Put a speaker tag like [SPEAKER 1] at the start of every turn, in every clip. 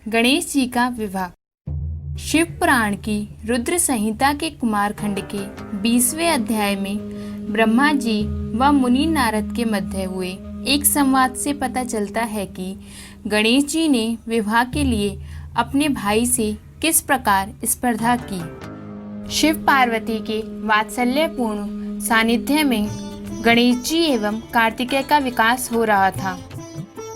[SPEAKER 1] गणेश जी का विवाह। शिव पुराण की रुद्र संहिता के कुमारखंड के 20वें अध्याय में ब्रह्मा जी व मुनि नारद के मध्य हुए एक संवाद से पता चलता है कि गणेश जी ने विवाह के लिए अपने भाई से किस प्रकार स्पर्धा की। शिव पार्वती के वात्सल्यपूर्ण सानिध्य में गणेश जी एवं कार्तिकेय का विकास हो रहा था।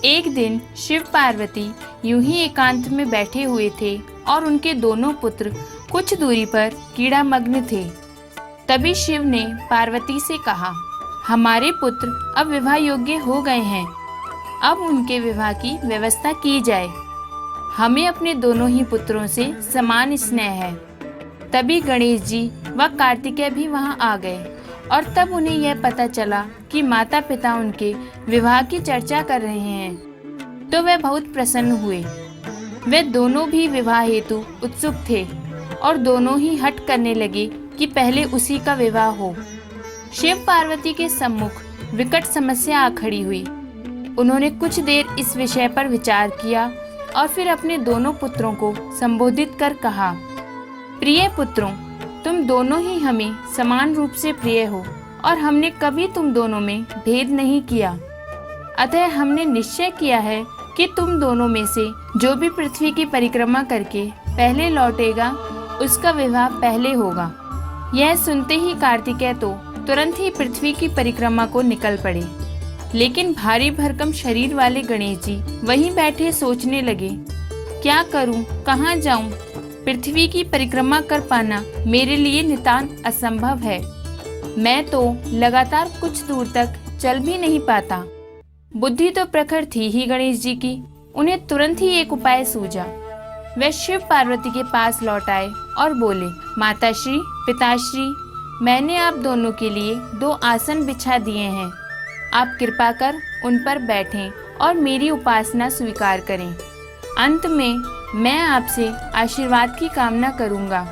[SPEAKER 1] एक दिन शिव पार्वती यूं ही एकांत में बैठे हुए थे और उनके दोनों पुत्र कुछ दूरी पर क्रीड़ामग्न थे। तभी शिव ने पार्वती से कहा, हमारे पुत्र अब विवाह योग्य हो गए हैं, अब उनके विवाह की व्यवस्था की जाए। हमें अपने दोनों ही पुत्रों से समान स्नेह है। तभी गणेश जी व कार्तिकेय भी वहां आ गए और तब उन्हें यह पता चला कि माता पिता उनके विवाह की चर्चा कर रहे हैं, तो वे बहुत प्रसन्न हुए। वे दोनों भी विवाह हेतु उत्सुक थे और दोनों ही हठ करने लगे कि पहले उसी का विवाह हो। शिव पार्वती के सम्मुख विकट समस्या आ खड़ी हुई। उन्होंने कुछ देर इस विषय पर विचार किया और फिर अपने दोनों पुत्रों को संबोधित कर कहा, प्रिय पुत्रों, तुम दोनों ही हमें समान रूप से प्रिय हो और हमने कभी तुम दोनों में भेद नहीं किया। अतः हमने निश्चय किया है कि तुम दोनों में से जो भी पृथ्वी की परिक्रमा करके पहले लौटेगा उसका विवाह पहले होगा। यह सुनते ही कार्तिकेय तो तुरंत ही पृथ्वी की परिक्रमा को निकल पड़े, लेकिन भारी भरकम शरीर वाले गणेश जी वहीं बैठे सोचने लगे, क्या करूं, कहां जाऊं? पृथ्वी की परिक्रमा कर पाना मेरे लिए नितांत असंभव है। मैं तो लगातार कुछ दूर तक चल भी नहीं पाता। बुद्धि तो प्रखर थी ही गणेश जी की। उन्हें तुरंत ही एक उपाय सूझा। वे शिव पार्वती के पास लौट आए और बोले, माताश्री, पिताश्री, मैंने आप दोनों के लिए 2 आसन बिछा दिए हैं। आप कृपा कर उन पर बैठें और मेरी उपासना स्वीकार करें। अंत में मैं आपसे आशीर्वाद की कामना करूंगा।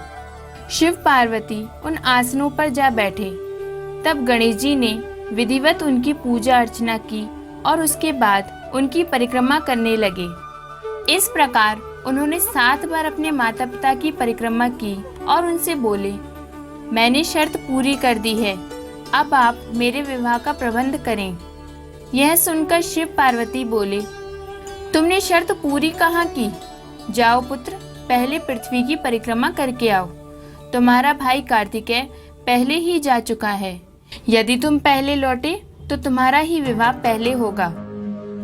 [SPEAKER 1] शिव पार्वती उन आसनों पर जा बैठे। तब गणेश जी ने विधिवत उनकी पूजा अर्चना की और उसके बाद उनकी परिक्रमा करने लगे। इस प्रकार उन्होंने 7 बार अपने माता पिता की परिक्रमा की और उनसे बोले, मैंने शर्त पूरी कर दी है, अब आप मेरे विवाह का प्रबंध करें। यह सुनकर शिव पार्वती बोले, तुमने शर्त पूरी कहाँ की? जाओ पुत्र, पहले पृथ्वी की परिक्रमा करके आओ। तुम्हारा भाई कार्तिकेय पहले ही जा चुका है। यदि तुम पहले लौटे तो तुम्हारा ही विवाह पहले होगा।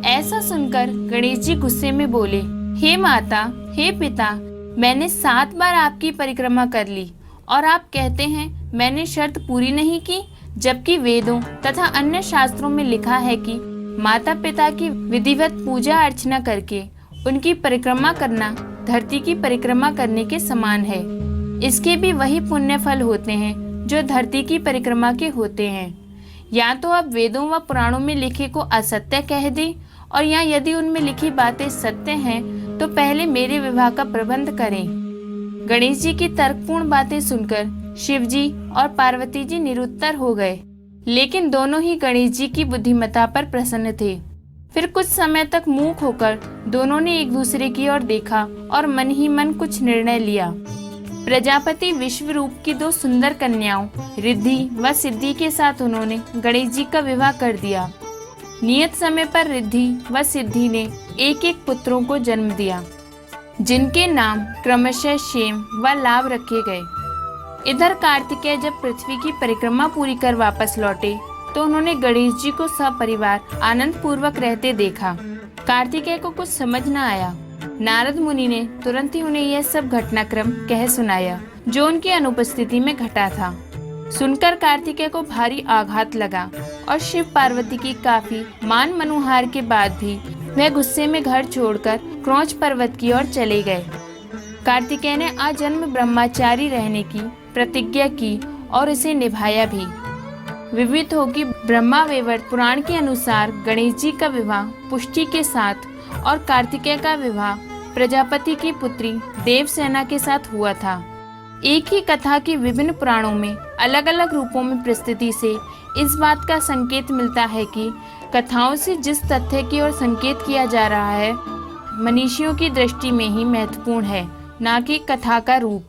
[SPEAKER 1] ऐसा सुनकर गणेश जी गुस्से में बोले, हे माता, हे पिता, मैंने 7 बार आपकी परिक्रमा कर ली और आप कहते हैं मैंने शर्त पूरी नहीं की, जबकि वेदों तथा अन्य शास्त्रों में लिखा है कि माता पिता की विधिवत पूजा अर्चना करके उनकी परिक्रमा करना धरती की परिक्रमा करने के समान है। इसके भी वही पुण्य फल होते हैं जो धरती की परिक्रमा के होते हैं। या तो आप वेदों व पुराणों में लिखे को असत्य कह दें, और या यदि उनमें लिखी बातें सत्य हैं तो पहले मेरे विवाह का प्रबंध करें। गणेश जी की तर्कपूर्ण बातें सुनकर शिव जी और पार्वती जी निरुत्तर हो गए, लेकिन दोनों ही गणेश जी की बुद्धिमत्ता पर प्रसन्न थे। फिर कुछ समय तक मूक होकर दोनों ने एक दूसरे की ओर देखा और मन ही मन कुछ निर्णय लिया। प्रजापति विश्वरूप की 2 सुंदर कन्याओं रिद्धि व सिद्धि के साथ उन्होंने गणेश जी का विवाह कर दिया। नियत समय पर रिद्धि व सिद्धि ने एक पुत्रों को जन्म दिया, जिनके नाम क्रमशः क्षेम व लाभ रखे गए। इधर कार्तिकेय जब पृथ्वी की परिक्रमा पूरी कर वापस लौटे तो उन्होंने गणेश जी को सपरिवार आनंद पूर्वक रहते देखा। कार्तिकेय को कुछ समझ न आया। नारद मुनि ने तुरंत ही उन्हें यह सब घटनाक्रम कह सुनाया जो उनकी अनुपस्थिति में घटा था। सुनकर कार्तिकेय को भारी आघात लगा और शिव पार्वती की काफी मान मनुहार के बाद भी वह गुस्से में घर छोड़कर क्रौंच पर्वत की ओर चले गए। कार्तिकेय ने आजन्म ब्रह्मचारी रहने की प्रतिज्ञा की और इसे निभाया भी। विविध हो कि ब्रह्मा वैवर्त पुराण के अनुसार गणेश जी का विवाह पुष्टि के साथ और कार्तिकेय का विवाह प्रजापति की पुत्री देवसेना के साथ हुआ था। एक ही कथा की विभिन्न पुराणों में अलग अलग रूपों में प्रस्तुति से इस बात का संकेत मिलता है कि कथाओं से जिस तथ्य की ओर संकेत किया जा रहा है मनीषियों की दृष्टि में ही महत्वपूर्ण है, ना कि कथा का रूप।